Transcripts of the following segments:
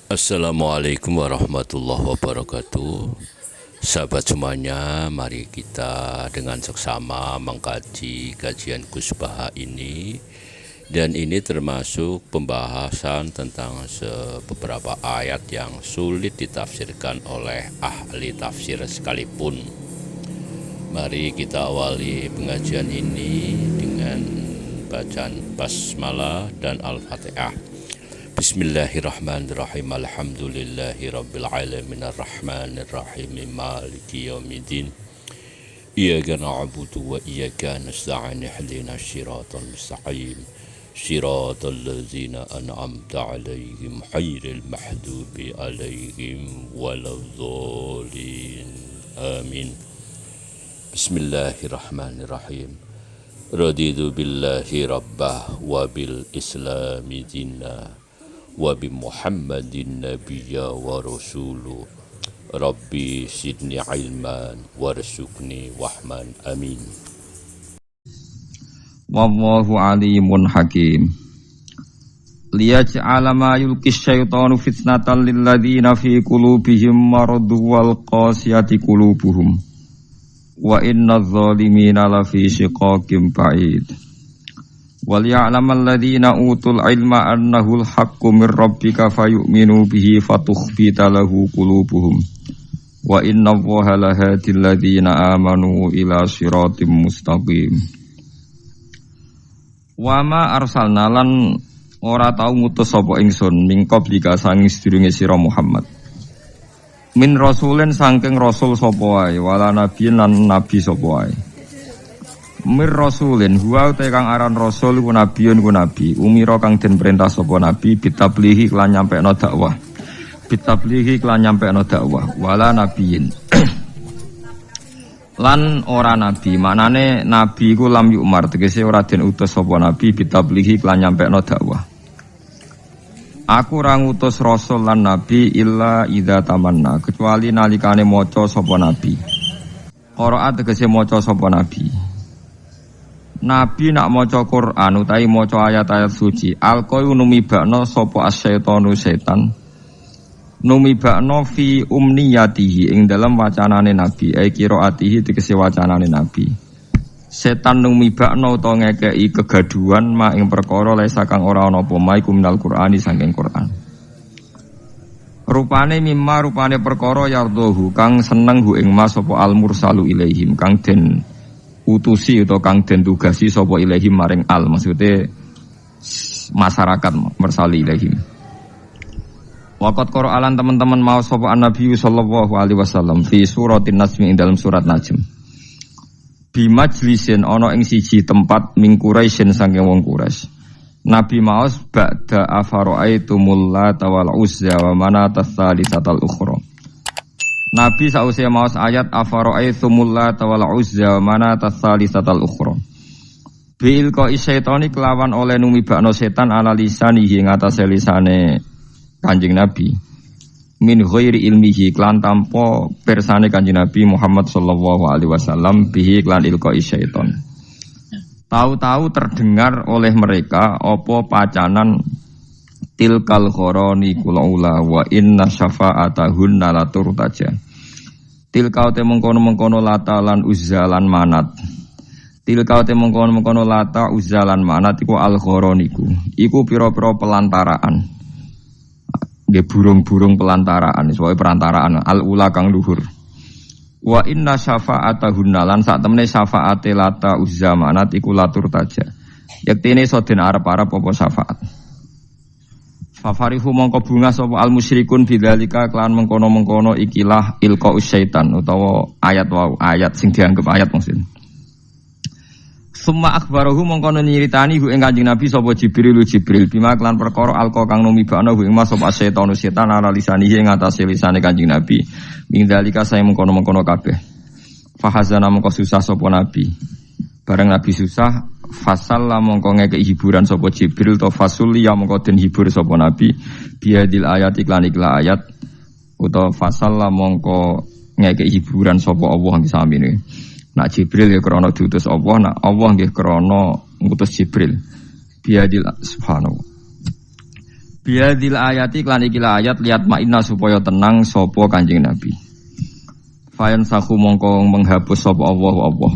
Assalamualaikum warahmatullahi wabarakatuh. Sahabat semuanya, mari kita dengan seksama mengkaji kajian Gus Baha ini. Dan ini termasuk pembahasan tentang beberapa ayat yang sulit ditafsirkan oleh ahli tafsir sekalipun. Mari kita awali pengajian ini dengan bacaan basmalah dan al-fatihah. Bismillahirrahmanirrahim. Alhamdulillahi rabbil alamin arrahmanir rahim maliki yaumiddin. Iyyaka na'budu wa iyyaka nasta'in ihdinas siratal mustaqim. Siratal ladzina an'amta 'alaihim ghairil maghdubi 'alaihim waladdallin. Amin. Bismillahirrahmanirrahim. Raditu billahi rabbah wa bil islami dinna wa bi Muhammadin nabiyya wa rasuluh. Rabbi sidni ilman warzuqni wahman. Amin. Wallahu alimun hakim. Liyaj'ala ma yulqis syaitanu fitnatan lil ladzina fi qulubihim maradun wal qasiyati qulubuhum wa innadz zalimina lafi shiqaqin ba'id. Wal ya'lamal ladzina utul ilma annahul haqqu mir rabbika fayu'minu bihi fatukhbita lahu qulubuhum wa innallaha lahadil ladzina amanu ila siratim mustaqim. Wa ma arsalna lan ora tau ngutus sapa ingsun min qablika sanging sedurunge sira Muhammad min rasulin saking rasul sapa wae wala nabiyin lan nabi sapa wae. Mir rasulin huwa te kang aran rasul ku nabiyun ku nabi umira kang den perintah sapa nabi bitablihi lan nyampekno dakwah wala nabiyin lan ora nabi maknane nabi ku lam yumar tegese ora den utus sapa nabi bitablihi lan nyampekno dakwah. Aku ora ngutus rasul lan nabi illa idza tamanna kecuali nalikane maca sapa nabi. Qiraat tegese maca sapa nabi. Nabi nak maca Quran utawi maca ayat-ayat suci, alqayu numibakno sapa asyaitonu setan. Numibakno fi umniyatihi ing dalam wacanane nabi, ai qiraatihi tegese wacanane nabi. Setan numibakno utawa ngekeki kegaduhan mak ing perkara lesa kang ora ana apa mae minal Qur'ani saking Quran. Rupane perkara yardohu kang seneng hu ing mas sapa al mursalu ilaihim kang den utusi atau kang den tugasi sapa ilaihim maring al maksudnya masyarakat mersali ilaihim. Waqat Qur'an teman-teman mau sapa Nabi sallallahu alaihi wasallam fi suratin Najm ing dalam surat Najm. Bi majlisin ana ing siji tempat ming Quraisyin saking wong Quraisy. Nabi maos ba'da afara'aitumul Lata wal Uzza wa manata tsalitsatal ukhra. Nabi sause maos ayat afara'aitumul Lata wal Uzza wa manata tsalitsatal ukhra. Bil ka syaitani kelawan oleh numibakno setan ala lisanihi ing atase lisane Kanjeng Nabi. Min ghairi ilmihi klan tanpa persane Kanjeng Nabi Muhammad sallallahu alaihi wasallam bihi klan ilqa syaitan. Tahu-tahu terdengar oleh mereka apa pacanan tilkal khoroni kulaula wa inna syafa'atahunna la turtaja. Tilkau te mengkono-mengkono Lata lan Uzza lan Manat. Tilkau te mengkono-mengkono Lata Uzza lan Manat iku al khoroniku. Iku pira-pira pelantaraan. Nggih burung-burung pelantaraan, sebagai perantaraan al-ula kang luhur. Wa inna syafa'atahunna lan sak temene syafaate Lata Uzza Manat iku latur taja. Yektene iso den arep-arep apa syafaat. Fafarihu mongko bunga sapa al musyrikun bidzalika kelan mengkono-mengkono ikilah ilqa syaitan utawa ayat ayat sing dianggap ayat maksud. Summa akhbarahu mongko nyiritani hu ing Kanjeng Nabi sapa Jibril bima kelan perkara alqa kang numibakno hu ing mas sapa setan ala lisanihi ing atase lisane Kanjeng Nabi. Mindzalika saya mengkono-mengkono kabeh. Fahazana mongko susah sapa Nabi. Bareng Nabi susah fasalla mongko ngeke hiburan sapa Jibril to fasulli ya mongko den hibur sapa Nabi biadil ayat iklan ayat utawa fasalla mongko ngeke hiburan sapa Allah nggih samine. Nak Jibril ya krana diutus Allah, nak Allah nggih krana ngutus Jibril. Biadil subhanahu. Biadil ayati klan iki ayat liat ma'inna supaya tenang sapa Kanjeng Nabi. Fayan sahu mongko menghapus sapa Allah.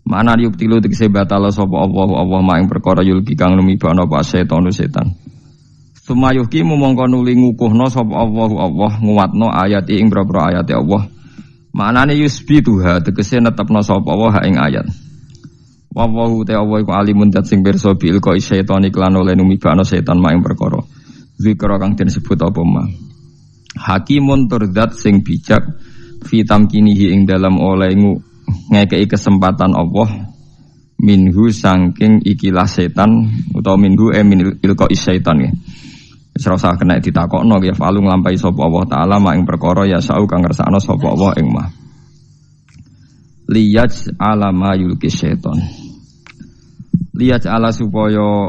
Mana yubtilu tegese batal sapa Allah maing perkara yulki kang lumibana apa setan. Sumayuh ki mongko nuli ngukuhna sapa Allah nguwatno ayat ing boro-boro ayate Allah. Maknane yusbituha tegese netepna sapa Allah ing ayat. Wallahu ta'ala iku alimun dat sing pirsa bil ko setan iklan oleh numibana setan maing perkara. Zikra kang disebut apa ma. Hakimun turdat sing bijak fitam kinihi ing dalam oleh ngekei kesempatan Allah minhu sangking ikilah setan utawa minhu min ilqa syaitan ya. Wis ora usah kena ditakokno ya falu nglampahi sapa Allah taala mak ing perkara ya sau kang ngersakno sapa Allah ing mah. Liyaj alama yulki syaitan. Liyaj ala supaya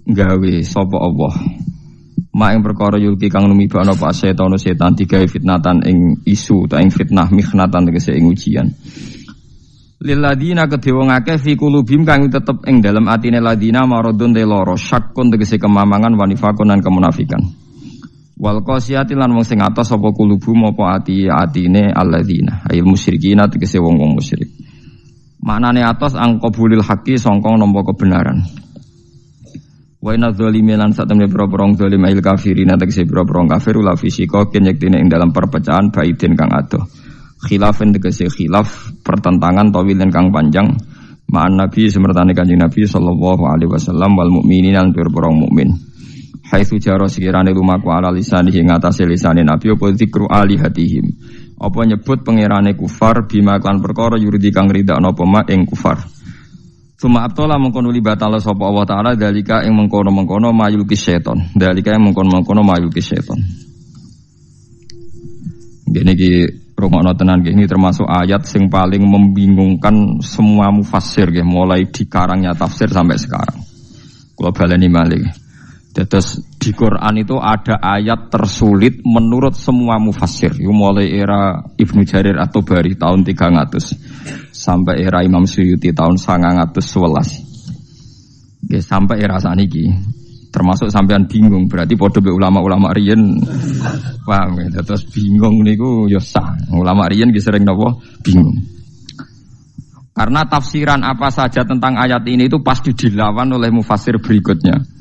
gawe sapa Allah mak ing perkara yulki kang lumibana apa setan digawe fitnatan ing isu ta ing fitnah mikhnatan tegese ing ujian. Lil ladina kedhe wong akeh fi qulubihim kang tetep ing dalem atine ladina maradun de loro syakkun tegese kemamangan wanifakun lan kemunafikan. Wal qasiyati lan wong sing atos apa qulubum apa atine alladzina ayil musyrikina tegese wong-wong musyrik. Maknane atos angqabulil haqqi sangka nampa kebenaran. Wa inna dzalimin lan satemene pro-pro zalim il kafirin tegese pro-pro kafir la fisika ken yektine ing dalam perpecahan baidin kang adoh. Khilafin tegese khilaf pertentangan tawilin kang panjang ma'an nabi semertane Kanjeng Nabi sallallahu alaihi wasallam wal mukminin lan pro-pro mukmin. Haitsu jaro sekirane lumaku ala lisani ing atase lisane nabi apa zikru alihatihim. Apa nyebut pangerane kufar bima kan perkara yurdi kang ridakno apa mak ing kufar. Suma abtola mengkono libatala sapa Allah taala dalika ing mengkono-mengkono mayul ki setan. Dalika ing mengkono-mengkono mayul ki setan. Gene iki rungokno tenan ini termasuk ayat sing paling membingungkan semua mufassir nggih mulai dikarangnya tafsir sampai sekarang. Kula baleni malih. Terus di Quran itu ada ayat tersulit menurut semua mufassir. Mulai era Ibnu Jarir At-Tabari tahun 300 sampai era Imam Suyuti tahun 911. Oke, sampai era saniki. Termasuk sampean bingung, berarti padha be ulama-ulama riyen. Paham ya? Terus bingung niku ya sah. Ulama riyen ki sering napa? Bingung. Karena tafsiran apa saja tentang ayat ini itu pasti dilawan oleh mufassir berikutnya.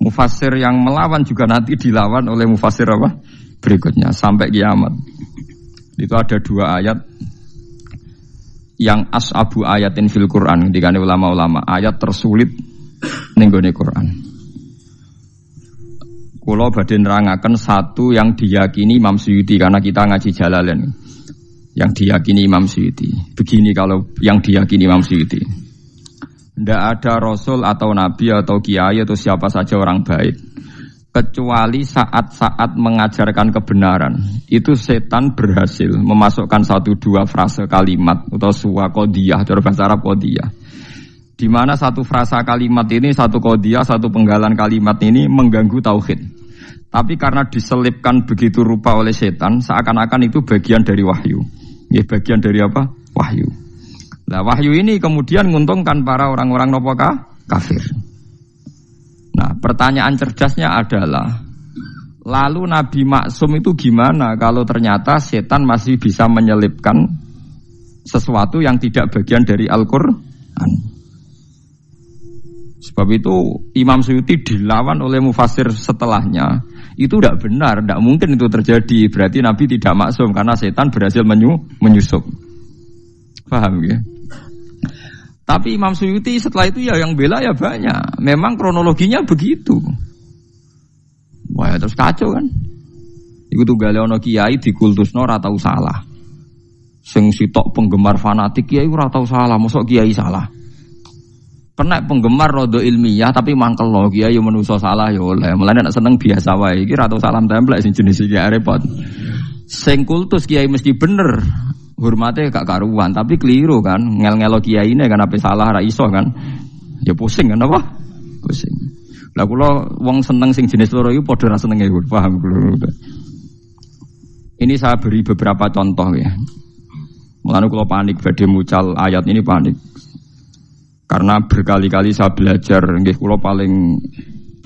Mufassir yang melawan juga nanti dilawan oleh mufassir apa? Berikutnya sampai kiamat. Itu ada dua ayat yang as'abu ayatin fil Quran dikane ulama-ulama, ayat tersulit ning gone Quran. Kula badhe nerangaken satu yang diyakini Imam Suyuti karena kita ngaji Jalalain. Yang diyakini Imam Suyuti. Begini kalau yang diyakini Imam Suyuti. Tidak ada rasul atau nabi atau kiai atau siapa saja orang baik kecuali saat-saat mengajarkan kebenaran itu setan berhasil memasukkan 1-2 frase kalimat atau suwa qodiyah dalam bahasa Arab qodiyah di mana satu frasa kalimat ini satu qodiyah satu penggalan kalimat ini mengganggu tauhid tapi karena diselipkan begitu rupa oleh setan seakan-akan itu bagian dari wahyu ya bagian dari apa? Wahyu. Nah wahyu ini kemudian menguntungkan para orang-orang kafir. Nah pertanyaan cerdasnya adalah lalu Nabi Maksum itu gimana kalau ternyata setan masih bisa menyelipkan sesuatu yang tidak bagian dari Al-Quran. Sebab itu Imam Suyuti dilawan oleh mufassir setelahnya. Itu tidak benar, tidak mungkin itu terjadi. Berarti Nabi tidak maksum karena setan berhasil menyusup. Paham ya? Tapi Imam Suyuti setelah itu ya yang bela ya banyak. Memang kronologinya begitu. Wah ya terus kacau kan. Iku tunggale ana kiai dikultusno ora tau salah. Sing sitok penggemar fanatik kiai ora tau salah, mosok kiai salah. Kena penggemar rodo ilmiah tapi mangkel lo kiai yo menungso salah ya oleh. Mulane nek seneng biasa wae iki ora tau salam templek sing jenis iki repot. Sing kultus kiai mesti bener. Hormatnya gak karuan, tapi keliru kan, ngel-ngelo kiai ini kan apa salah ra iso kan, ya pusing kan apa? Pusing. Lah kula wong seneng sing jenis loro iku padha ra seneng ya, paham kula. Ini saya beri beberapa contoh ya. Mulane kula panik badhe mucal ayat ini panik. Karena berkali-kali saya belajar nggih kula paling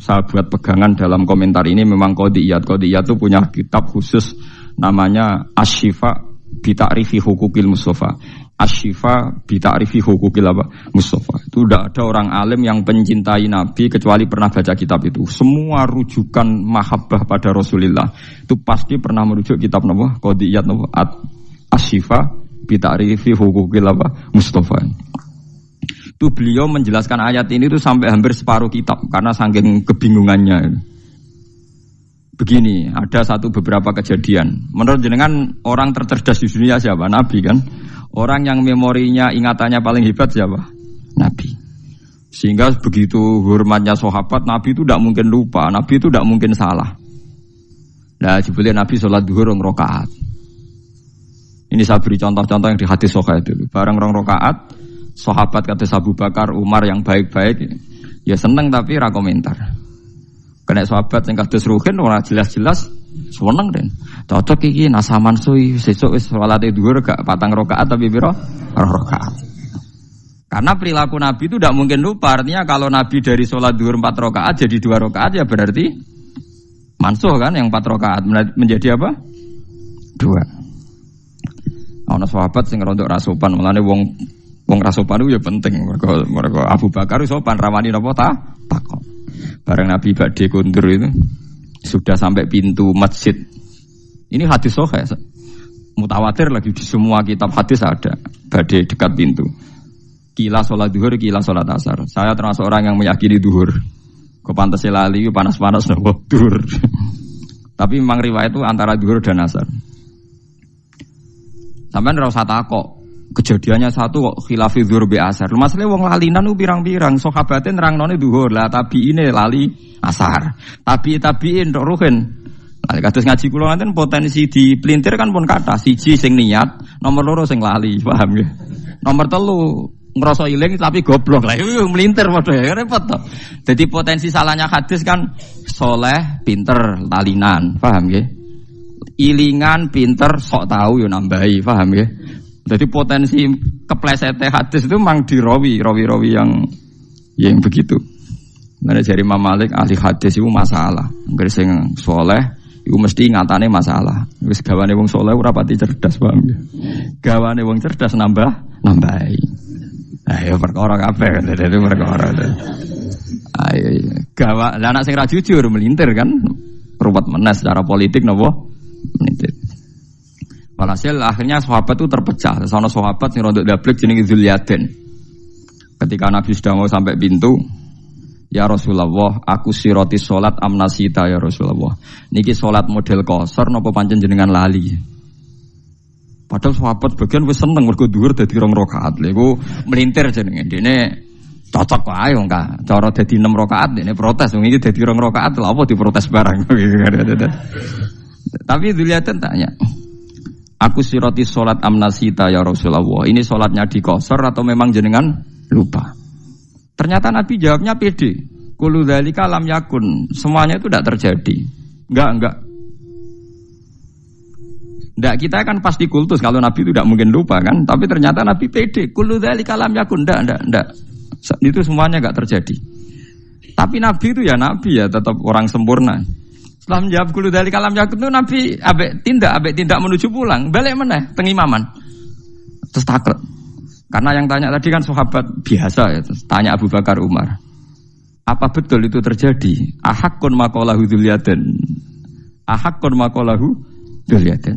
saya buat pegangan dalam komentar ini memang Qodiyat itu punya kitab khusus namanya Asy-Syifa bi Ta'rifi Hukukil Mustafa. Asy-Syifa bi Ta'rifi Hukukil Mustafa. Itu tidak ada orang alim yang mencintai Nabi kecuali pernah baca kitab itu. Semua rujukan mahabbah pada Rasulullah itu pasti pernah merujuk kitab napa? Qodiyat napa? Asy-Syifa bi Ta'rifi Hukukil Mustafa. Itu beliau menjelaskan ayat ini itu sampai hampir separuh kitab karena saking kebingungannya. Begini, ada beberapa kejadian. Menurut jenengan orang tercerdas di dunia siapa? Nabi kan? Orang yang memorinya, ingatannya paling hebat siapa? Nabi. Sehingga begitu hormatnya sahabat, Nabi itu tidak mungkin lupa, Nabi itu tidak mungkin salah. Nah, jebule Nabi sholat duhur 2 rakaat. Ini saya beri contoh-contoh yang di hadis Sahih itu. Barang 2 rakaat, sahabat kata Abu Bakar, Umar yang baik-baik, ya seneng tapi ra komentar. Kena sahabat yang kados Ruhin ora jelas-jelas seneng den. Cocok iki nasaman suwi sesuk wis salate dhuwur gak 4 rakaat tapi pira? 2 rakaat. Karena perilaku Nabi itu tidak mungkin lupa. Artinya kalau Nabi dari sholat dhuwur 4 rakaat jadi 2 rakaat ya berarti mansuh kan yang 4 rakaat menjadi apa? 2. Ana sahabat sing rontok ra sopan, mulane wong ra sopan itu ya penting. Mergo Abu Bakar sopan rawani napa takon. Bareng Nabi badhe kundur itu sudah sampai pintu masjid. Ini hadis sahih. Mutawatir lagi di semua kitab hadis ada. Badhe dekat pintu. Kila sholat duhur, kila sholat asar. Saya termasuk orang yang meyakini duhur. Kok pantas lali panas-panas napa duhur. Tapi memang riwayat itu antara duhur dan asar. Sampeyan ora usah takok. Kejadiannya satu kok khilafi dhuhur bi asar. Masalahnya wong lalinan ku pirang-pirang, sahabate nerangnone dhuhur, lah tabiine lali asar. Tabiin tok ruhin. Lah kados ngaji kula ngaten potensi dipelintir kan pun kathah. Siji sing niat, nomor 2 sing lali, paham nggih. Nomor 3 ngrasa iling tapi goblok. Lah iku melintir padha ya repot to. Jadi potensi salahnya hadis kan soleh, pinter, lalinan, paham nggih. Ilingan, pinter, sok tahu yo nambahi, paham nggih. Jadi potensi keplesetnya hadis itu memang rawi yang begitu. Mana dari Imam Malik ahli hadis itu masalah. Nggak sing soleh, itu mesti ingatannya masalah. Wis gawane wong soleh ora pati cerdas paham ya. Gawane wong cerdas nambahi. Ayo perkara kabeh kan itu perkara. Ayo gawa lah anak sing ra jujur melintir kan. Ruwet menes secara politik napa? Melintir. Walhasil akhirnya sahabat itu terpecah. Sono sahabat sing rondok dablek jenenge Dzulyaden. Ketika Nabi sudah mau sampai pintu, ya Rasulullah, aku siroti salat amnasita ya Rasulullah. Niki salat model qasar napa pancen jenengan lali. Padahal sahabat bagian wis seneng mergo dhuwur dadi 2 rakaat. Lha iku melintir jenenge. Dene cocok wae wong ka. Cara dadi 6 rakaat dene protes wong iki dadi 2 rakaat lha apa diprotes barang. Tapi Dzulyaden tanya, aku siroti sholat amnasita ya Rasulullah. Ini sholatnya di qasar atau memang jenengan lupa? Ternyata Nabi jawabnya pede. Kullu dzalika lam yakun. Semuanya itu tidak terjadi. Enggak. Enggak, kita kan pasti kultus kalau Nabi itu tidak mungkin lupa kan. Tapi ternyata Nabi pede. Kullu dzalika lam yakun. Enggak. Itu semuanya enggak terjadi. Tapi Nabi itu ya Nabi ya, tetap orang sempurna. Setelah menjawab kulo dari kalam yakut itu Nabi abek tindak menuju pulang, balik meneh teng imaman. Terus takut. Karena yang tanya tadi kan sahabat biasa ya, terus tanya Abu Bakar Umar. Apa betul itu terjadi? Ahakun maqalahu Dzulyaden.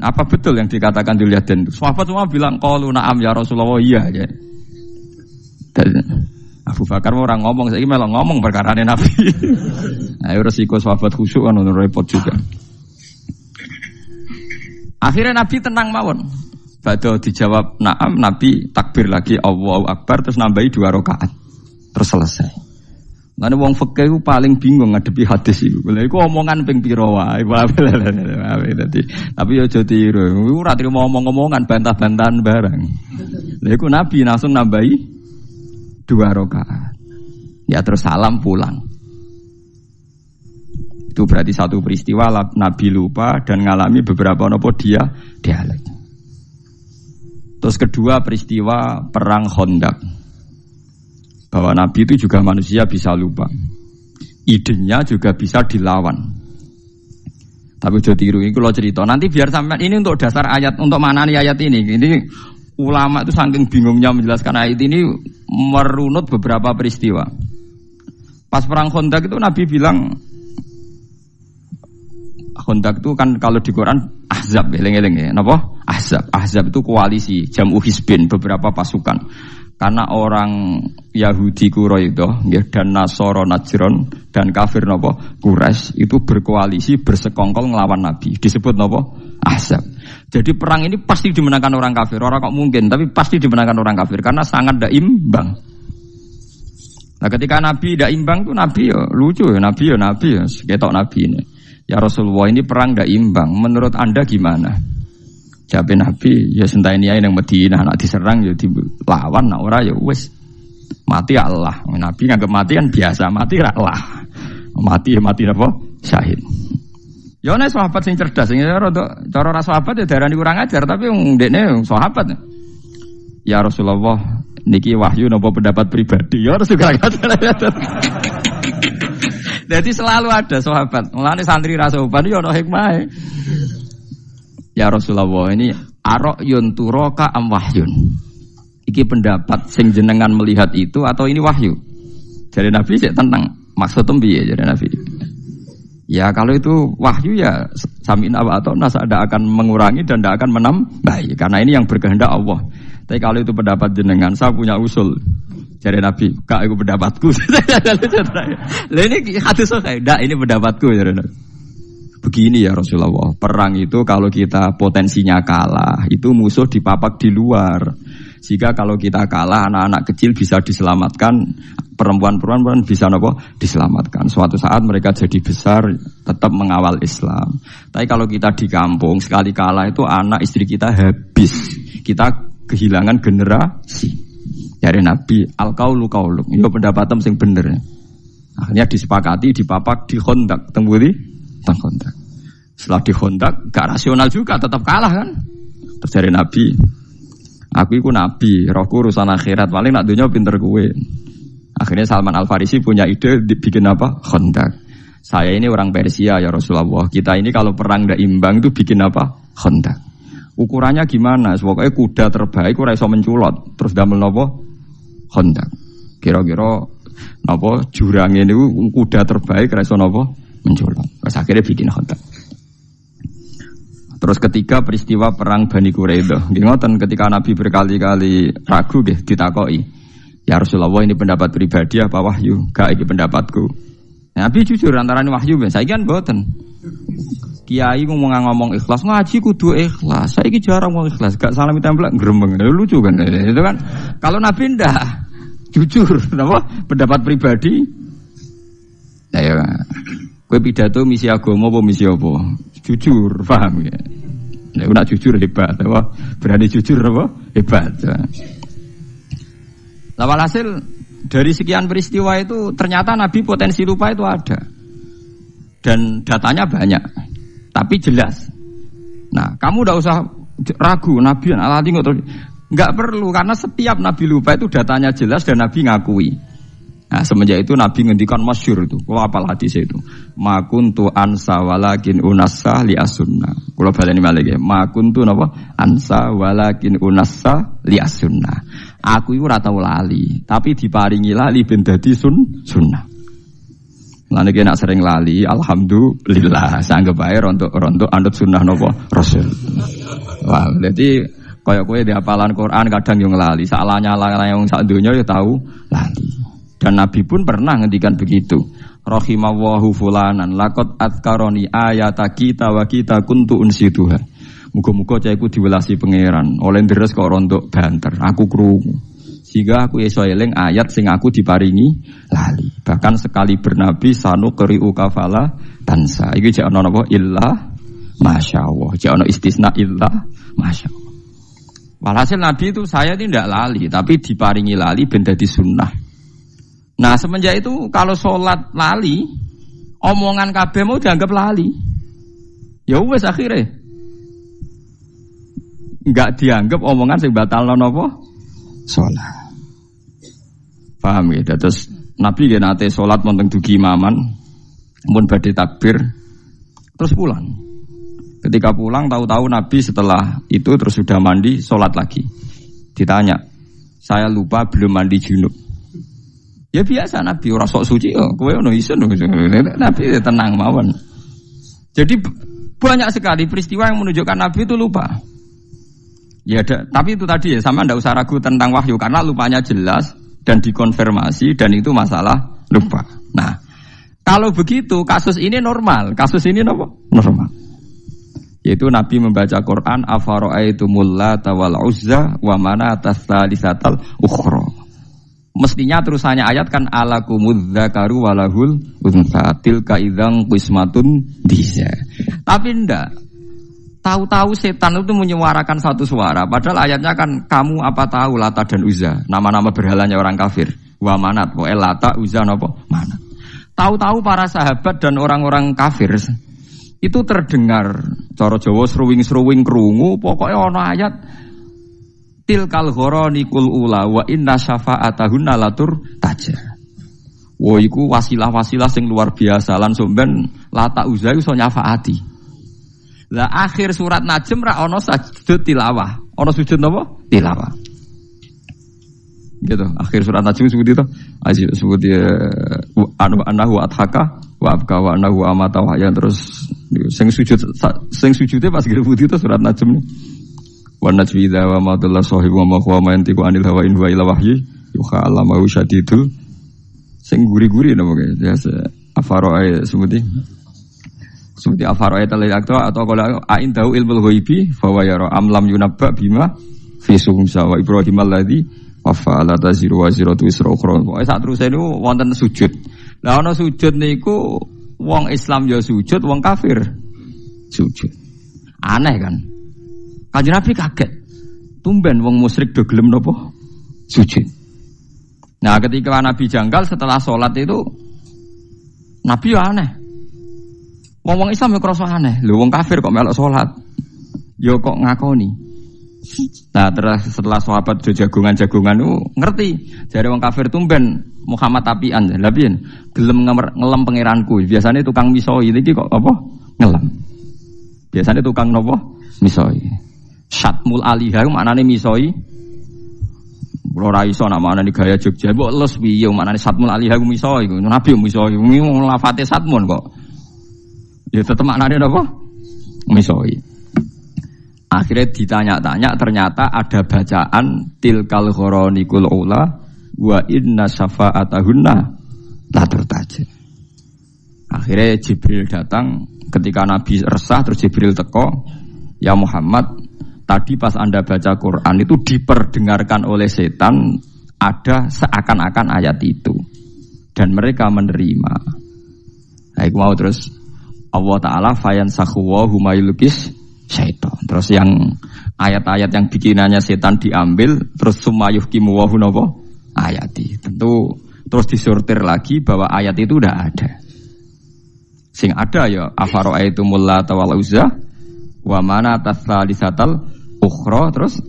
Apa betul yang dikatakan Dzulyaden? Sahabat semua bilang qalu na'am ya Rasulullah, iya ya. Abu Bakar orang ngomong, saya malah ngomong perkarane Nabi. Nah, resiko sahabat khusyuk kan repot juga. Akhirnya Nabi tenang mawon. Badhe dijawab na'am, Nabi takbir lagi Allahu Akbar terus nambahi 2 rakaat. Terus selesai. Lan wong fikih ku paling bingung ngadepi hadis iku. Lha iku omongan ping pira wae. Tapi aja tiru. Ora trimo omong-omongan bantah-bantahan barang. Lha iku Nabi langsung nambahi 2 rakaat. Ya terus salam pulang. Itu berarti satu peristiwa Nabi lupa dan ngalami beberapa nopo dialek. Terus kedua peristiwa perang Khandaq. Bahwa Nabi itu juga manusia bisa lupa. idenya juga bisa dilawan. Tapi udah tiru ini kalau cerita. Nanti biar sampai ini untuk dasar ayat, untuk maknani ayat ini. Ini ulama itu saking bingungnya menjelaskan ayat ini merunut beberapa peristiwa. Pas perang Khandaq itu Nabi bilang, Khandaq itu kan kalau di Quran Ahzab, eleng-eleng ya, napa? Ahzab. Ahzab itu koalisi, jam'u hizbin, beberapa pasukan. Karena orang Yahudi Quraidah dan Nasara Najran dan kafir napa Quraisy itu berkoalisi bersekongkol ngelawan Nabi. Disebut napa? Ahzab. Jadi perang ini pasti dimenangkan orang kafir. Orang kok mungkin, tapi pasti dimenangkan orang kafir karena sangat tidak imbang. Nah, ketika Nabi tidak imbang tuh Nabi ya lucu ya, Nabi ya ketok Nabi ini. Ya Rasulullah, ini perang tidak imbang. Menurut Anda gimana? Jawab Nabi, ya sentainya yang Madinah, nak diserang ya dilawan, nak ora ya wis mati Allah. Nabi nganggep mati kan biasa, mati ra Allah. Mati apa? Syahid. Ya ana sahabat sing cerdas, sing cara ra sahabat ya darani kurang ajar, tapi ndekne sahabat. Ya Rasulullah, niki wahyu napa pendapat pribadi? Ya Rasulullah. Jadi selalu ada sahabat. Mulane santri ra sahabat ya ana hikmahe. Ya Rasulullah, ini ara'yun turaka am wahyun. Iki pendapat sing jenengan melihat itu atau ini wahyu? Jadi Nabi cek tentang maksudnya piye jadi Nabi. Ya kalau itu wahyu ya sami'na wa ata'na, tidak akan mengurangi dan tidak akan menambahi karena ini yang berkehendak Allah. Tapi kalau itu pendapat jenengan, saya punya usul. Jadi Nabi, kak itu pendapatku. Lah ini hadis enggak, ini pendapatku jadi Nabi. Begini ya Rasulullah, perang itu kalau kita potensinya kalah, itu musuh dipapak di luar. Jika kalau kita kalah, anak-anak kecil bisa diselamatkan, perempuan-perempuan bisa diselamatkan. Suatu saat mereka jadi besar, tetap mengawal Islam. Tapi kalau kita di kampung, sekali kalah itu anak istri kita habis. Kita kehilangan generasi. Dari Nabi, al-qaulu qauluk. Ya pendapatan sing bener. Akhirnya disepakati, dipapak, di Khandaq. Tembudi? Kontak. Setelah di Khandaq gak rasional juga, tetap kalah kan. Terus dari Nabi, aku itu Nabi, rohku urusan akhirat, paling nak dunia pinter gue. Akhirnya Salman Al-Farisi punya ide bikin apa? Khandaq. Saya ini orang Persia ya Rasulullah, kita ini kalau perang gak imbang itu bikin apa? Khandaq. Ukurannya gimana? Pokoknya kuda terbaik ora iso menculot, terus damel napa? Khandaq. Kira-kira napa jurang ini kuda terbaik ora iso napa? Menculot. Terus akhirnya bikin Khandaq. Terus ketiga peristiwa perang Bani Quraidah. Ngoten ketika Nabi berkali-kali ragu nggih ditakoki. Ya Rasulullah, ini pendapat pribadi apa wahyu? Gak iki pendapatku. Nabi jujur antarané wahyu ben. Saiki kan mboten. Kiai ngomong ikhlas, ngaji kudu ikhlas. Saiki jarang ngomong ikhlas, gak salam templek gremeng. Lucu kan. Itu kan kalau Nabi ndak jujur, napa? Pendapat pribadi. Nah, ya. Kowe pidato misi agama apa misi apa? Jujur, paham ya? Nek nak jujur hebat, apa? Berani jujur apa? Hebat. Lah walhasil dari sekian peristiwa itu ternyata Nabi potensi lupa itu ada. Dan datanya banyak. Tapi jelas. Nah, kamu enggak usah ragu Nabi alati ngoten. Enggak perlu karena setiap Nabi lupa itu datanya jelas dan Nabi ngakui. Nah, semenjak itu Nabi ngendikan masyhur itu. Kula apal hadis itu. Ma kuntu ansa walakin unassa li as-sunnah. Kula baleni malih nggih. Ma kuntu napa? Ansa walakin unassa li as-sunnah. Aku iku ora tau lali, tapi diparingi lali ben dadi sunnah. Lan iki nek sering lali, alhamdulillah. Sanggep ae rontok anut sunnah napa? Rasul. Wah, jadi kaya kowe di hafalan Quran kadang yo nglali. Salahnya wong sak donya yo tau lali. Dan Nabi pun pernah ngendikan begitu. Rahimallahu fulanan laqad adzkaroni ayata kita wa kita kuntu unsituha. Muga-muga caiku diwelasi pangeran. Oleh deres kok rontok banter. Aku krungu. Sehingga aku iso eling ayat sing aku diparingi lali. Bahkan sekali bernabi sanu qri'u kafala tansa. Iki jek ana napa illa masyaallah. Jek ana istisna illa masyaallah. Walhasil Nabi itu saya tidak lali, tapi diparingi lali ben dadi sunnah. Nah semenjak itu kalau sholat lali, omongan kabeh mau dianggap lali. Ya wes akhirnya nggak dianggap omongan sing batalno napa sholat. Paham ya? Terus Nabi nggih nate salat wonten dugi imaman, mun badhe takbir terus pulang. Ketika pulang tahu-tahu Nabi setelah itu terus sudah mandi salat lagi. Ditanya, "Saya lupa belum mandi junub." Ya biasa Nabi ora sok suci kok, kowe ono isin Nabi tenang mawon. Jadi banyak sekali peristiwa yang menunjukkan Nabi itu lupa. Ya ada, tapi itu tadi ya sama ndak usah ragu tentang wahyu karena lupanya jelas dan dikonfirmasi dan itu masalah lupa. Nah, kalau begitu kasus ini normal, kasus ini apa? Normal. Yaitu Nabi membaca Quran afara'aitumul lata wal uzza wa manata tsalisatal ukhra. Mestinya terusannya ayat kan alakumudz dzakaru walahul untha tilka idzan qismatun diza. Tapi ndak. Tahu-tahu setan itu menyuarakan satu suara. Padahal ayatnya kan kamu apa tahu Lata dan Uzza, nama-nama berhalanya orang kafir. Wa manat, wa Lata, Uzza napa? Manat. Tahu-tahu para sahabat dan orang-orang kafir itu terdengar cara Jawa sruwing-sruwing krungu, pokoknya ana ayat tilkal gharanikul ula wa inna syafa'atahunna latur taja. Wah iku wasilah-wasilah sing luar biasa lan sampean Lata Uzza iso nyafaati. Lah akhir surat Najm ra ana sujud tilawah. Ana sujud napa? Tilawah. Gitu. Akhir surat Najm sebut itu. Sebut anahu adhaka wa abka wa anahu amata wa ya terus sing sujude pas grebut itu surat Najm. Wa najwi idza wa ma dalla sahibu wa ma huwa ma yantiqu anil hawa in huwa illa wahyi yuha allamahu syadidul sing guri-guri napa ya afara sebuti seperti afaroe talakto atau kalau ain tahu ilmu ghaibi bahwa yara amlam yunabba bima fi sumsa wa ibrahim alladzi wafa'ala taziru wa ziratu isra ukhra. Pokoke sak terus niku wonten sujud. Lah ana sujud niku wong Islam ya sujud, wong kafir sujud. Aneh kan? Kanjeng Nabi kaget. Tumben wong musyrik do gelem napa? Sujud. Nah, ketika Nabi janggal setelah salat itu Nabi ya aneh. Wong Islam ya krasa aneh. Lho wong kafir kok melok salat. Ya kok ngakoni. Nah, terus setelah sahabat do jagongan-jagongan itu ngerti. Jare wong kafir tumben Muhammad tapian. Lah piye? Gelem ngelem pangeranku. Biasanya tukang misoi iki kok apa? Ngelem. Biasanya tukang napa? Misoi. Syatmul alihah maknane misoi. Ora iso nak maknane gaya Jogja. Mbok les piye maknane syatmul alihah misoi. Nabi misoi. Lafate syatmun kok. Ya tetap maknanya apa? Misoi. Akhirnya ditanya-tanya ternyata ada bacaan tilkal gharanikul ula wa inna syafa'atahunna latur taja. Akhirnya Jibril datang ketika Nabi resah terus Jibril teko, "Ya Muhammad, tadi pas Anda baca Quran itu diperdengarkan oleh setan ada seakan-akan ayat itu dan mereka menerima." Nah, iku mau terus Allah Ta'ala fayansakhu wa humailukis syaitan. Terus yang ayat-ayat yang bikinannya setan diambil, terus sumayuh kimu wa hunapa ayati. Tentu terus disortir lagi bahwa ayat itu udah ada. Sing ada ya afara'aitumul lata wal uzza wa manata tsalisatal ukhra terus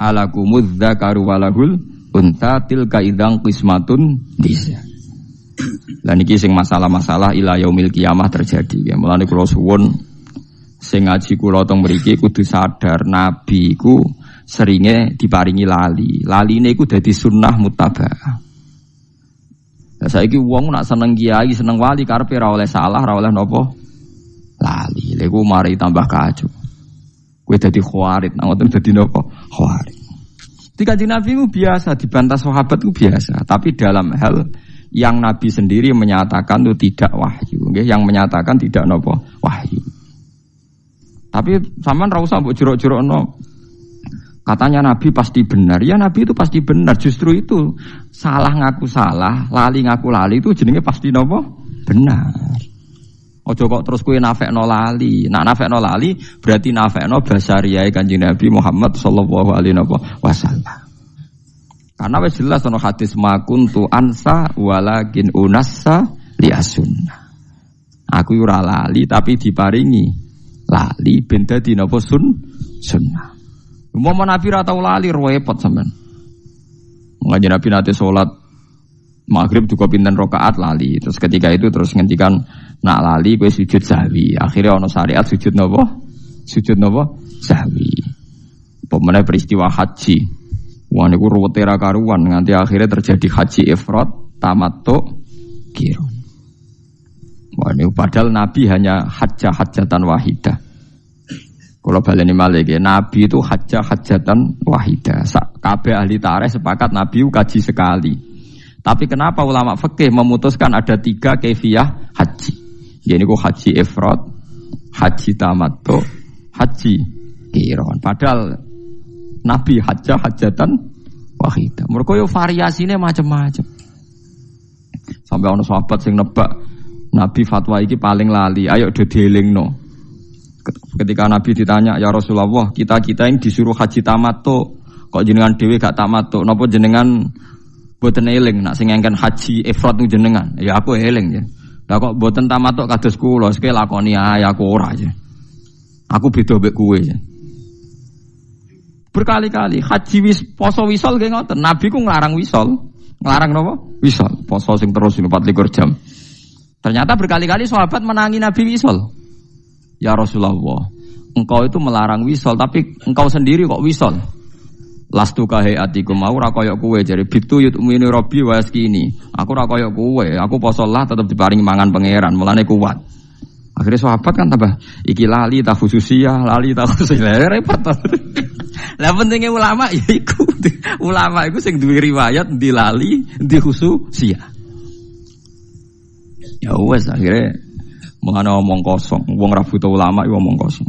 alakumudz dzakaru walahul untha tilka idzan qismatun diza. Lah niki sing masalah-masalah ila yaumil kiamah terjadi ya. Mulane kula suwun sing ngaji kula teng mriki kudu sadar nabi iku seringe diparingi lali. Laline iku dadi sunnah muttabaah. Lah saiki wong nak seneng kiai, seneng wali karepe ora oleh salah, ora oleh napa? Lali. Lha iku mari tambah kacau. Kowe dadi khawarit, nang ngoten dadi napa? Khawarit. Di Kanjeng Nabi itu biasa dibantah sahabat itu biasa, tapi dalam hal yang Nabi sendiri menyatakan itu tidak wahyu, okay? Yang menyatakan tidak nopo wahyu. Tapi sampean ra usah mbok jerok-jerokno. Katanya Nabi pasti benar. Ya Nabi itu pasti benar. Justru itu salah ngaku salah, lali ngaku lali itu jenenge pasti nopo benar. Ojo kok terus kowe nafekno lali. Nak nafekno lali berarti nafekno basariyae Kanjeng Nabi Muhammad sallallahu alaihi wasallam. Karena wis jelas ana hadis makuntu ansa walakin unassa li as-sunnah. Aku ora lali tapi diparingi lali ben dadi napa sunnah. Umpama Nabi ra tau lali repot sampean. Ngaji Nabi nate salat maghrib juga pinten rakaat lali. Terus ketika itu terus ngendikan nak lali kowe sujud sahwi. Akhirnya ono syariat sujud napa? Sujud napa? Sahwi. Pemene peristiwa haji. Wah niku ruwete ra karuan nganti akhirnya terjadi haji ifrad, tamattu, qiran. Wah niku padahal Nabi hanya hajatan wahidah. Kalau baleni malih nggih, Nabi itu hajatan wahidah. Kabeh ahli tarikh sepakat Nabi kaji sekali. Tapi kenapa ulama fikih memutuskan ada 3 kaifiyah haji? Jadi ku haji ifrad, haji tamattu, haji qiran. Padahal Nabi hajatan wahidah. Mergo yo variasine macam-macam. Sampai ono sahabat sing nebak Nabi fatwa iki paling lali. Ayo do dielingno. Ketika Nabi ditanya, ya Rasulullah, kita ini disuruh haji tamattu, kok jenengan dhewe gak tamattu? Napa jenengan boten eling nak sing ngengken haji ifrad niku jenengan? Ya aku eling ya. Lah kok boten tamattu kados kula, sik lakoni ae aku ora aja. Aku beda mbek kowe ya. Berkali-kali haji poso wisol nggih ngoten. Nabi ku nglarang wisol. Nglarang napa? Wisol. Poso sing terus 24 jam. Ternyata berkali-kali sahabat menangi Nabi wisol. Ya Rasulullah, engkau itu melarang wisol, tapi engkau sendiri kok wisol. Lastu kahayatikum, aku ra koyok kowe jare bitu yutumini robbi wa yaskini. Aku ra koyok kowe, aku poso lah tetep diparingi mangan pangeran, mulane kuat. Akhirnya sahabat kan tambah iki lali ta khususiyah, lali ta khususiyah repot. Lah pentingnya ulama ya iku. Ulama iku sing duwe riwayat ndi lali, ndi khususiyah. Ya wes akhirnya mengana omong kosong, wong ra butuh ulama ya omong kosong.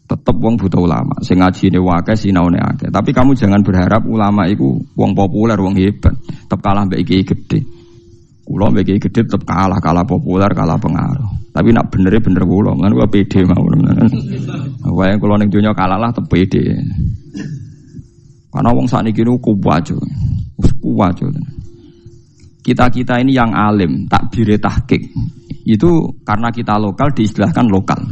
Tetep wong butuh ulama, sing ngajine akeh sinaune akeh. Tapi kamu jangan berharap ulama iku wong populer, wong hebat. Tetep kalah mbek iki gede. Kula mbek iki gede tetep kalah populer, kalah pengaruh. Tapi nak bener kula, men kula pede mawon. Wae kula ning donya kalah lah tetep pede. Karena wong sakniki niku kuwat. Wis kuwat. Kita ini yang alim, takbire tahqiq. Itu karena kita lokal diistilahkan lokal.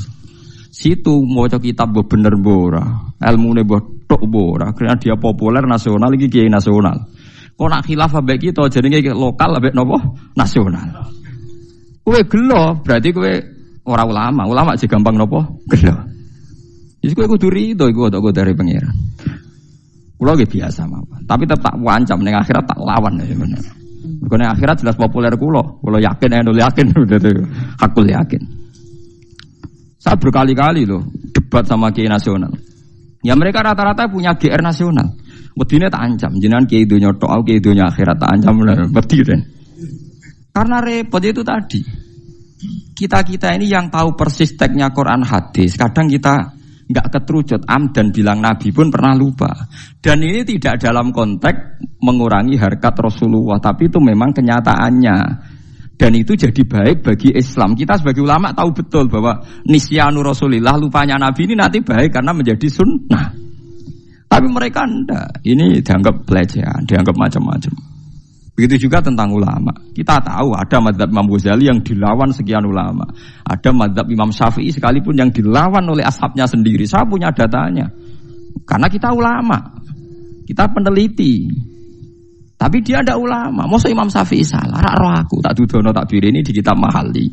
Situ maca kitab bener ora, ilmune mbok tok ora, karena dia populer nasional iki kiai nasional. Kok nak khilaf ambek kita jenenge lokal ambek napa? Nasional. Kowe gelo, berarti kowe ora ulama. Ulama sih gampang napa? Gelo. Wis kowe kudu rido iku kok dari pangeran. Kula ge biasa mawon, tapi tetap wancam ning akhirat tak lawan ya sebenarnya. Karena akhirat jelas populer kulo yakin, yakin, hakul yakin. Saya berkali-kali loh debat sama kiai nasional. Ya mereka rata-rata punya GR nasional. Wedine tak ancam, jenengan kiai dunya tok, aku kiai dunya akhirat tak ancam lah, wedi den. Karena repot itu tadi. Kita ini yang tahu persis teksnya Quran hadis, kadang kita nggak keterucut dan bilang Nabi pun pernah lupa. Dan ini tidak dalam konteks mengurangi harkat Rasulullah, tapi itu memang kenyataannya. Dan itu jadi baik bagi Islam. Kita sebagai ulama tahu betul bahwa nisyanu Rasulillah, lupanya Nabi ini nanti baik karena menjadi sunnah. Tapi mereka enggak. Ini dianggap pelecehan, dianggap macam-macam. Begitu juga tentang ulama. Kita tahu ada mazhab Imam Ghazali yang dilawan sekian ulama. Ada mazhab Imam Syafi'i sekalipun yang dilawan oleh ashabnya sendiri. Saya punya datanya. Karena kita ulama. Kita peneliti. Tapi dia ada ulama. Masa Imam Syafi'i salah? Rak roh aku. Tak dudono tak ini di kitab Mahali.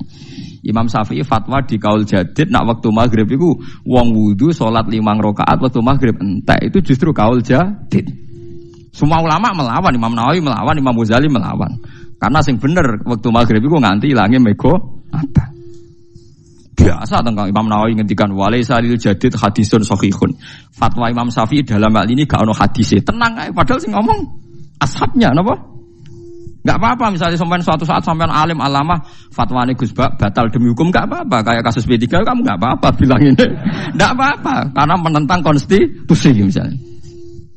Imam Syafi'i fatwa di kaul jadid nak waktu maghrib itu wong wudu sholat 5 rakaat waktu maghrib entek. Itu justru kaul jadid. Semua ulama melawan, Imam Nawawi melawan, Imam Ghazali melawan. Karena sing bener waktu maghrib itu nganti ilange mego apa? Biasa tentang Imam Nawawi ngendikan walaisa lil jadid hadisun sahihun. Fatwa Imam Syafi'i dalam hal ini gak ono hadise. Tenang ae padahal sing ngomong ashabnya napa? Enggak apa-apa misalnya sampean suatu saat sampean alim alamah fatwane Gus batal demi hukum enggak apa-apa. Kayak kasus P3 kamu enggak apa-apa bilang ini. Enggak apa-apa karena menentang konstitusi misalnya.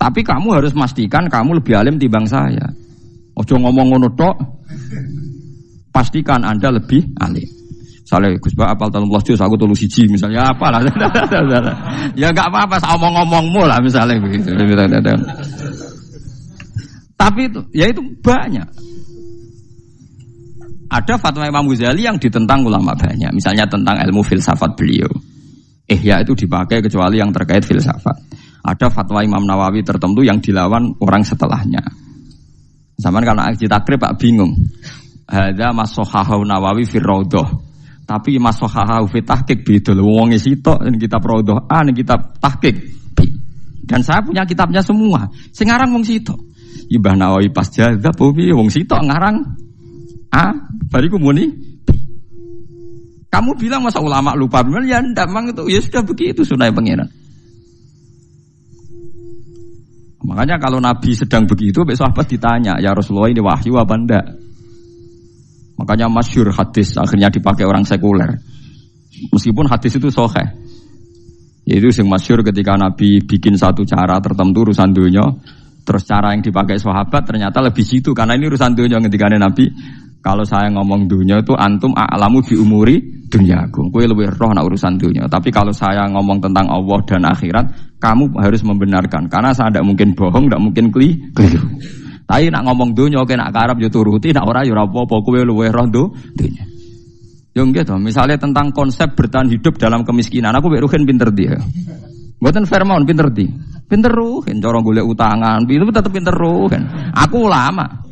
Tapi kamu harus pastikan kamu lebih alim timbang saya. Ojo ngomong ngono tok. Pastikan Anda lebih alim. Misalnya Gus Ba apal 13 juz aku 31 misalnya apalah. Ya enggak apa-apa omong-omongmu lah misalnya begitu. Tapi itu ya itu banyak. Ada fatwa Imam Ghazali yang ditentang ulama banyak. Misalnya tentang ilmu filsafat beliau. Ihya itu dipakai kecuali yang terkait filsafat. Ada fatwa Imam Nawawi tertentu yang dilawan orang setelahnya. Zaman kalau aksi takrib Pak bingung. Hadza masohahu Nawawi fi Raudhah. Tapi masohahu fi tahqiq beda lho. Wong sitok ning kitab Raudhah A ning kitab tahqiq B. Dan saya punya kitabnya semua. Sing ngarang wong sitok. Mbah Nawawi pas jazab piye wong sitok ngarang A, bariku muni B. Kamu bilang masa ulama lupa? Ya ndak, memang itu ya sudah begitu sunai pangeran. Makanya kalau Nabi sedang begitu, sahabat ditanya, ya Rasulullah ini wahyu apa enggak? Makanya masyhur hadis akhirnya dipakai orang sekuler. Meskipun hadis itu sahih. Yaitu yang masyhur ketika Nabi bikin satu cara tertentu urusan dunia, terus cara yang dipakai sahabat ternyata lebih situ karena ini urusan dunia ketika Nabi. Kalau saya ngomong dunia itu antum a'lamu bi umuri dunyakum. Kowe luwih roh nak urusan dunia. Tapi kalau saya ngomong tentang Allah dan akhirat, kamu harus membenarkan karena saya tidak mungkin bohong, tidak mungkin keliru. Tapi nak ngomong dunia oke nak karep yo turuti, nak ora yo ora apa-apa, kowe luwih roh dunia. Yo nggih to, misalnya tentang konsep bertahan hidup dalam kemiskinan, aku mek Ruhin pinter dia. Mboten Firmaun pinter di. Pinter Ruhin cara golek utangan, itu tetep pinter Ruhin. Aku ulama.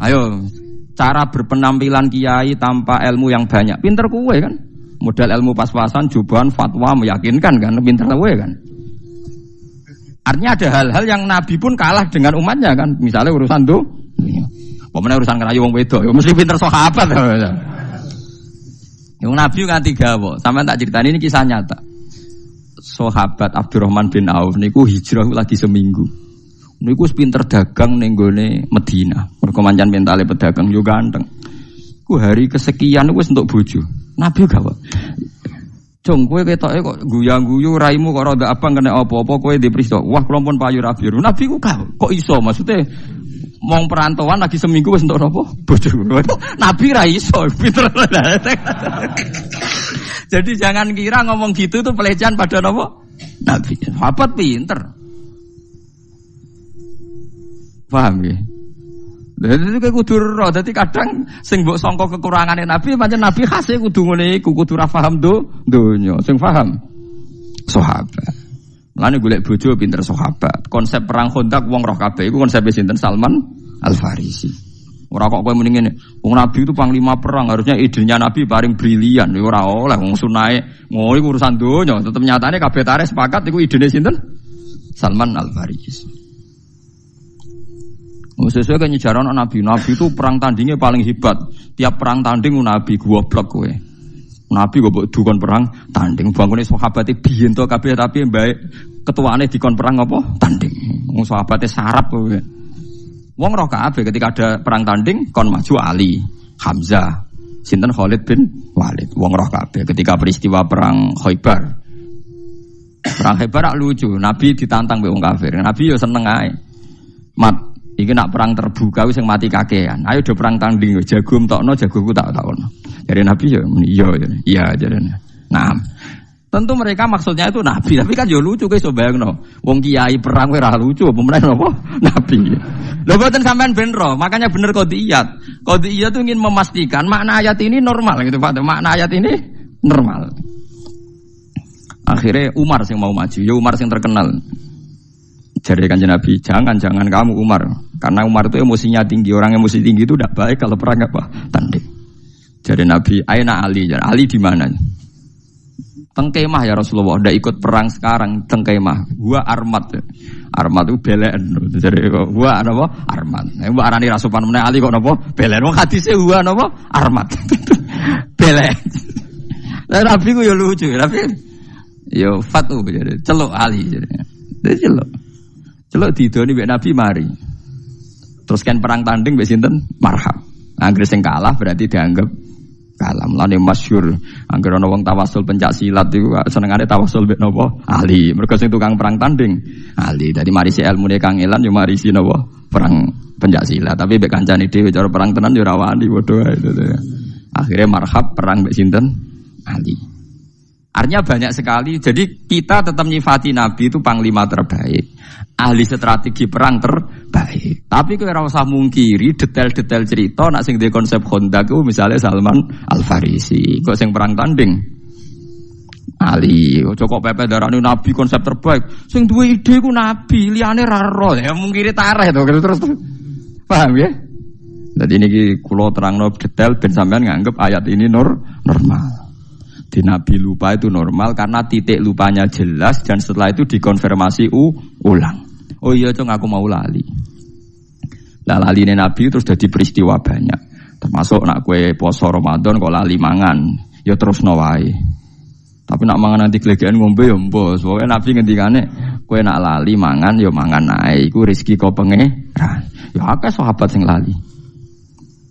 Ayo, cara berpenampilan kiai tanpa ilmu yang banyak. Pinter kowe kan? Modal ilmu pas-pasan, jubahan, fatwa meyakinkan kan? Pinter kowe kan? Artinya ada hal-hal yang Nabi pun kalah dengan umatnya kan? Misalnya urusan tuh, pokoknya urusan kerayu wong wedok, ya mesti pinter sahabat. Yang Nabi nganti gawe, sampean tak ceritain ini kisah nyata. Sahabat Abdurrahman bin Auf niku hijrah lagi seminggu. Niku pinter dagang ning gone Madinah. Mergo mancan mentale pedagang yo ganteng. Ku hari kesekian wis entuk bojo. Nabi gawe. Jong kowe ketoke kok guyang-guyu raimu kok rada abang kena apa-apa kowe dipriso. Wah kula pun payu ra biru. Nabi ku kok iso maksudnya mong perantauan lagi seminggu wis entuk apa? Bojo. Nabi ra iso pinter. Jadi jangan kira ngomong gitu tuh pelecehan pada apa? Nabi. Sahabat pinter. Paham ya? Jadi itu kayak kudu roh. Jadi kadang sing mbok sangka kekurangane Nabi, pancen Nabi khase kudu ngene iku, kudu ra paham donya. Sing paham sahabat. Mulane golek bojo pinter sahabat. Konsep perang Khandaq wong roh kabeh iku konsep sinten? Salman Al-Farisi. Ora kok kowe muni ngene, wong Nabi itu panglima perang, harusnya idenya Nabi paling brilian. Ya ora oleh wong sunae ngono urusan donya. Tetep nyatane kabeh tarikh sepakat iku idene sinten? Salman Al-Farisi. Sesuai kan nyejarah Nabi itu perang tandingnya paling hebat. Tiap perang tanding Nabi goblok kowe. Nabi kok dukon perang tanding. Bangune sahabate biyen to kabeh tapi baik ketuane dikon perang apa? Tanding. Wong sahabate sarap kowe. Wong roh kabeh ketika ada perang tanding kon maju Ali, Hamzah, sinten Khalid bin Walid. Wong roh kabeh ketika peristiwa perang Khaibar. Perang Khaibar lucu, Nabi ditantang mbek wong kafir. Nabi yo seneng ae. Mat iki nak perang terbuka wis sing mati kakean. Ayo do perang tanding yo jago entokno jagoku tak takon. Jadi Nabi yo iya jarene. Nah, tentu mereka maksudnya itu Nabi, tapi kan yo lucu guys so bayangno. Wong kiai perang ora lucu apa meneh napa? Nabi. Lho boten sampean ben ro, makanya bener qadiyat. Qadiyat itu ingin memastikan makna ayat ini normal gitu Pak. Makna ayat ini normal. Akhirnya Umar sing mau maju, ya Umar sing terkenal. Jadi Kanjeng Nabi, jangan kamu Umar, karena Umar itu emosinya tinggi, orang emosi tinggi itu tidak baik kalau perang apa tanding. Jadi Nabi, aina Ali, Ali di mana? Tengkemah ya Rasulullah, udah ikut perang sekarang tengkemah. Gua armat itu belen. Jadi gua apa? Armat. Gua arani rasupan meneh Ali kok napa? Belen. Wong hadise gua napa? Armat. Belen. Lah Nabi ku yo lucu, tapi yo fatu jadi celuk Ali jadi. Celuk didoni mbek Nabi mari. Terus kan perang tanding mbek sinten? Marhab. Anggere sing kalah berarti dianggap kalah. Mulane masyhur anggere ana wong tawasul pencak silat iku senengane tawasul mbek napa? Ali. Mergo sing tukang perang tanding Ali. Dadi mari si ilmune Kang Elan yo mari si napa? Perang pencak silat. Tapi mbek kancane dhewe cara perang tenan yo ora wani padha ae. Akhirnya marhab perang mbek sinten? Ali. Artinya banyak sekali. Jadi kita tetap nyifati Nabi itu panglima terbaik, ahli strategi perang terbaik. Tapi kowe ora usah mungkiri detail-detail cerita nak sing duwe konsep Khandaq ku misalnya Salman Al-Farisi. Kok sing perang tanding Ali, ojo kok pepe darani nabi konsep terbaik. Sing duwe ide ku nabi, liyane ra ero. Ya mungkire tareh to terus. Paham ya? Jadi ini kula terangno detail ben sampean nganggep ayat ini normal. Di nabi lupa itu normal karena titik lupanya jelas dan setelah itu dikonfirmasi ulang. Oh iya cung aku mau lali. Lah laline nabi terus dadi peristiwa banyak. Termasuk nak kue poso Ramadan kok lali mangan, ya terusno wae. Tapi nak mangan nanti gelegean ngombe ya mbos. Pokoke Nabi ngendikane kowe nak lali mangan ya mangan ae. Iku rezeki kok pangeran. Ya akeh sahabat sing lali.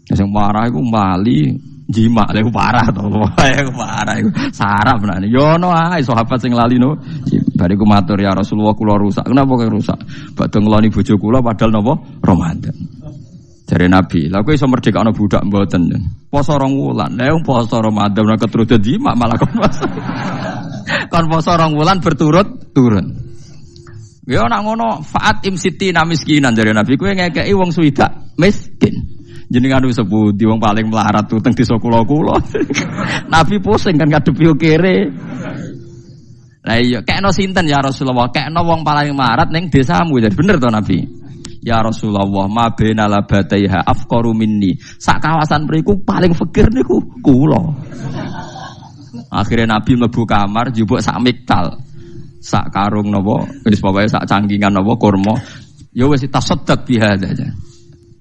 Ya sing parah iku lali jima lha iku parah to. Iku parah iku. Sarap menane. Ya ono ae sahabat sing lali no. Bariku matur ya Rasulullah kula rusak. Kenapa kok rusak? Badhe ngloni bojo kula padahal napa Ramadan. Jare Nabi, lha kowe iso merdekakno budak mboten. Poso 2 wulan. Lah wong poso Ramadan ora keturut jima malah kon poso. Kon poso 2 wulan berturut-turut. Ya nek ngono faat imsitina miskinan jare Nabi kowe ngekeki wong swidak miskin. Jenengan wis sepundi wong paling melarat tuteng desa kula-kula. Nabi pusing kan ngadepi kere. Lah iya kekno sinten ya Rasulullah? Kekno wong paling melarat ning desamu. Jadi bener to Nabi? Ya Rasulullah ma baina labataiha afqaru minni. Sak kawasan mriku paling fakir niku kula. Akhirnya Nabi mlebu kamar njupuk sak miktal. Sak karung napa wis pokoke sak cangkingan napa kurma. Ya wis tasaddaq biha aja.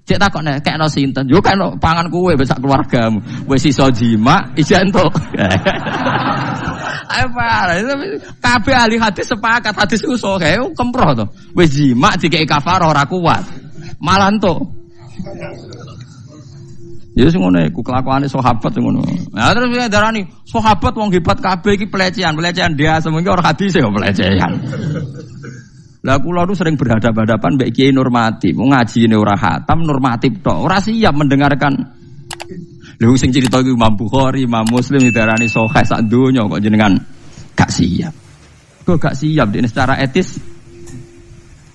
Cek takok nek kekno sinten? Yo kekno pangan kowe sak keluargamu. Wis iso jima ijen to. Ayo parah, kabeh ahli hadis sepakat hadis ku sahih, kemproh to. Wis jima dikeki kafarah ora kuat. Malah entuk. Ya sing ngono iku kelakuane sahabat sing ngono. Nah terus darani sahabat wong hebat kabeh iki pelecehan dia semono ora hadis ya pelecehan. Lah kula nu sering berhadapan-hadapan mbek Kiai Nurmati, ngajine ora khatam normatif tok, ora siap mendengarkan. Lha sing cerita iki Imam Bukhari, Imam Muslim didarani sahih sak donya kok jenengan gak siap. Kok gak siap dene secara etis.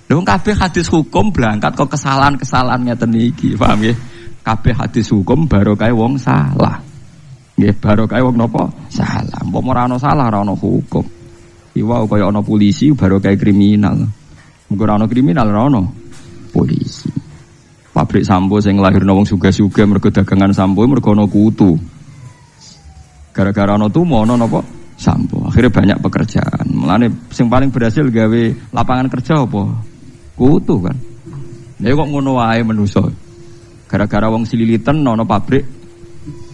Lha kabeh hadis hukum berangkat kok kesalahan-kesalahan ngeten iki, paham nggih? Kabeh hadis hukum barokah wong salah. Nggih, barokah wong napa? Salah. Umpama ora ana salah ora ana hukum. Iwa kaya ana polisi barokah kriminal. Muga ora ana kriminal ora ana polisi. Pabrik sampo sing nglahirno wong sugih-sugih mergo dagangan sampo mergo ana kutu. Gara-gara ana tumo ana napa? Sampo. Akhirnya banyak pekerjaan. Mulane sing paling berhasil gawe lapangan kerja apa? Kutu kan. Lha kok ngono wae manusa. Gara-gara wong sililitan ana pabrik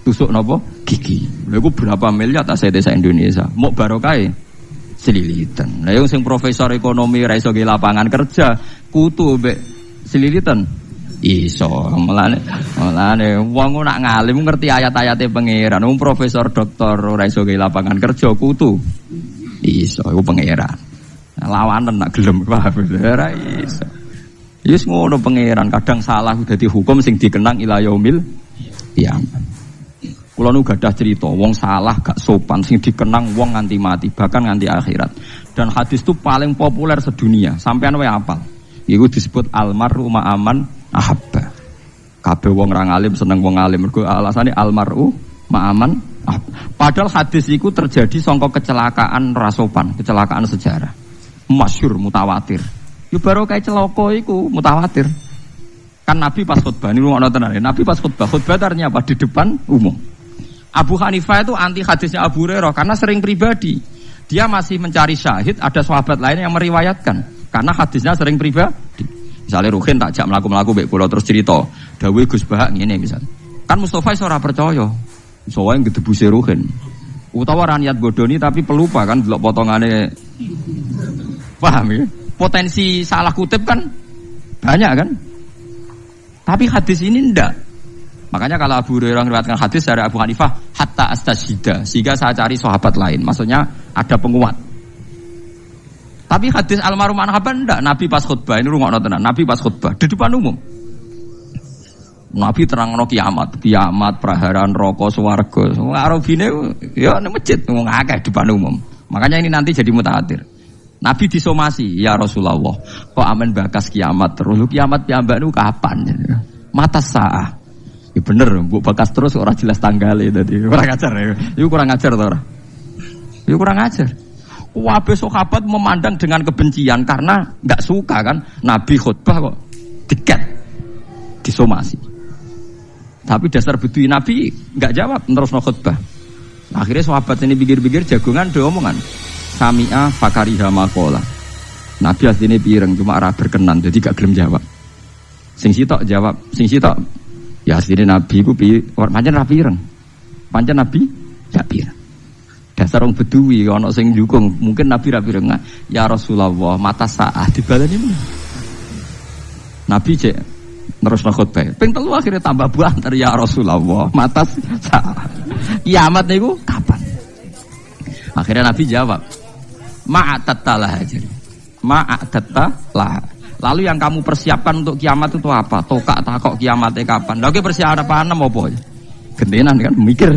tusuk napa? Gigi. Lha iku berapa miliar tak desa Indonesia. Mok barokahe sililitan. Lah sing profesor ekonomi ra iso gawe lapangan kerja, kutu mbek sililitan. Iso melane wong nak ngalim ngerti ayat-ayate pangeran. Wong profesor doktor ora iso gawe lapangan kerja kutu. Iso iku pangeran. Lawanen nak gelem ora iso. Yes ngono pangeran kadang salah dadi hukum sing dikenang ila yaumil qiyamah. Kula nu gadah cerita wong salah gak sopan sing dikenang wong nganti mati bahkan nganti akhirat. Dan hadis itu paling populer sedunia, sampean wae hafal. Iku disebut almaru ma'aman ahabba. Kabeh wong ra ngalim seneng wong alim mergo alasane almaru ma'aman ahabba. Padahal hadis iku terjadi sangka kecelakaan rasopan, kecelakaan sejarah. Masyhur mutawatir. Yo barokah celaka iku mutawatir. Kan Nabi pas khutbah niku ngono tenan. Nabi pas khutbah artinya apa? Di depan umum. Abu Hanifah itu anti hadisnya Abu Hurairah karena sering pribadi. Dia masih mencari syahid, ada sahabat lain yang meriwayatkan karena hadisnya sering pribadi. Misalnya Ruhin tak jak melaku-melaku mbek kula terus cerita, dawuh Gus Bahak ngene misal. Kan Mustofa iso ora percaya. Soale ngedebuse Ruhin. Utawa ra niat bodoni tapi pelupa kan delok potongane. Paham ya? Potensi salah kutip kan banyak kan? Tapi hadis ini ndak. Makanya kalau Abu Hurairah meriwayatkan hadis dari Abu Hanifah hatta astashhida, sehingga saya cari sahabat lain. Maksudnya ada penguat. Tapi hadis almarhum Anhaban ndak, Nabi pas khutbah ini rungokno tenan. Nabi pas khutbah di depan umum. Nabi terangno kiamat, prahara neraka swarga. Wong arabine ya nang masjid wong akeh di depan umum. Makanya ini nanti jadi mutawatir. Nabi disomasi, ya Rasulullah, kok amen bakas kiamat terus. Kiamat piyambak niku kapan? Mata saah. Ya bener, mbok bakas terus ora jelas tanggale tadi. Kurang ajar ya. Iku kurang ajar to ora? Ya kurang ajar. Kabeh sahabat memandang dengan kebencian karena enggak suka kan Nabi khutbah kok diket disomasi. Tapi dasar bedui Nabi enggak jawab terus khutbah. Akhirnya sahabat ini pikir-pikir jagongan do omongan. Sami'a fakariha maqala. Nabi asline pireng cuma ora berkenan jadi gak gelem jawab. Sing sitok jawab, sing sitok ya asline Nabi ku pancen ra pireng. Pancen Nabi gak pireng. Dasar orang bedui ana sing ndukung, mungkin Nabi ra pireng. Ya Rasulullah, mata saat dibaleni men. Nabi cek terus khutbah. Ping telu akhirnya tambah banter ya Rasulullah, mata saat. Kiamat niku kapan? Akhirnya Nabi jawab, ma'atattalah aja. Ma'atattalah. Lalu yang kamu persiapkan untuk kiamat itu apa? Tokak takok kiamatnya kapan? Lagi persiapan apa? Gentenan kan mikir.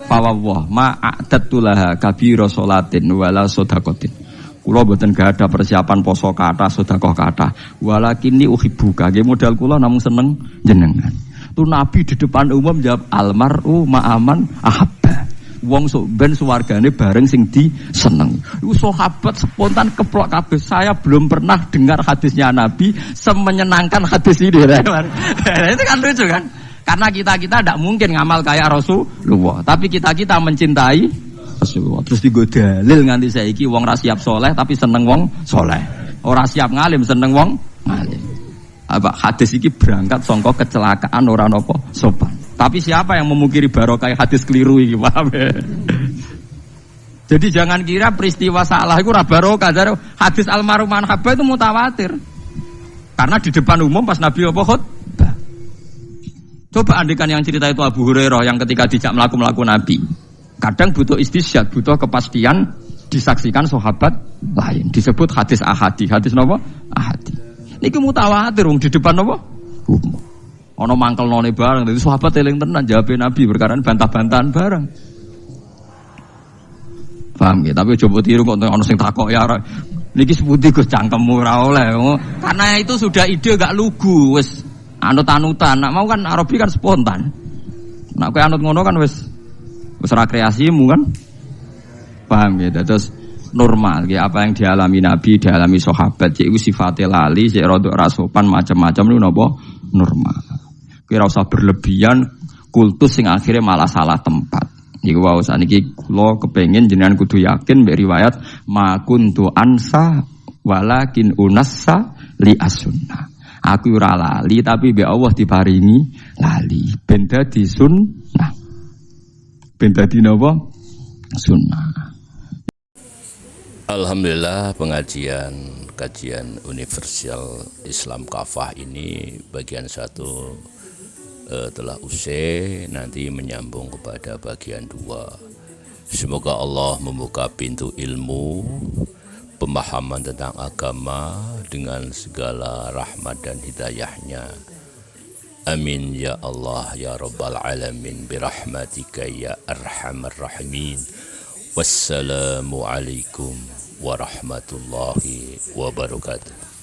Fawwah ma'adatulaha kabira sholatin wala sedaqatin. Kula mboten gak ada persiapan poso kathah sedekah kathah. Walakinni uhibbuka. Nggih modal kula namung seneng jenengan. Tu Nabi di depan umum jawab almaru ma'aman ahabba. Wong sok ben suwargane bareng sing diseneng. Iku sahabat spontan keplok kabeh. Saya belum pernah dengar hadisnya Nabi semenyenangkan hadis ini. Itu kan lucu kan? Karena kita tidak mungkin ngamal kayak Rasulullah, tapi kita mencintai Rasulullah. Terus digo dalil nganti saiki wong ra siap soleh tapi seneng wong soleh. Ora siap ngalim seneng wong ngalim. Apa hadis iki berangkat sangka kecelakaan ora napa sopan. Tapi siapa yang memungkiri barokah hadis keliru iki, paham ya? Jadi jangan kira peristiwa salah itu ora barokah. Hadis almarhum manhabah itu mutawatir. Karena di depan umum pas Nabi apa khutbah. Coba andikan yang cerita itu Abu Hurairah yang ketika dijak melaku Nabi. Kadang butuh istisyad, butuh kepastian disaksikan sahabat lain. Disebut hadis ahadi. Hadis napa? Ahadi. Niki mutawatir wong di depan napa? Umum. Ana mangkelnone bareng. Dadi sahabat eling tenan jawabe Nabi perkara bantah-bantahan bareng. Paham ya? Tapi coba tiru kok ana sing takok ya ora. Niki sepundi Gus cangkemmu ora oleh. Karena itu sudah ide gak lugu wis. Anut-anutan, nak mau kan Arabi kan spontan. Nak kowe anut ngono kan wis ora kreasimu kan. Paham ya? Terus normal ya apa yang dialami Nabi, dialami sahabat yaiku sifate lali, sik rada ora sopan macam-macam niku napa normal. Kowe ora usah berlebihan kultus sing akhirnya malah salah tempat. Iku wae saniki kula kepengin jenengan kudu yakin mbek riwayat ma kuntu ansa walakin unassa li as-sunnah. Aku ora lali tapi mbek Allah diparingi lali. Ben dadi sunnah. Ben dadi napa? Sunnah. Alhamdulillah kajian universal Islam Kafah ini bagian 1 telah usai, nanti menyambung kepada bagian 2. Semoga Allah membuka pintu ilmu, pemahaman tentang agama dengan segala rahmat dan hidayahnya. Amin ya Allah ya Rabbal Alamin birahmatika ya Arhamar Rahimin. Wassalamualaikum warahmatullahi wabarakatuh.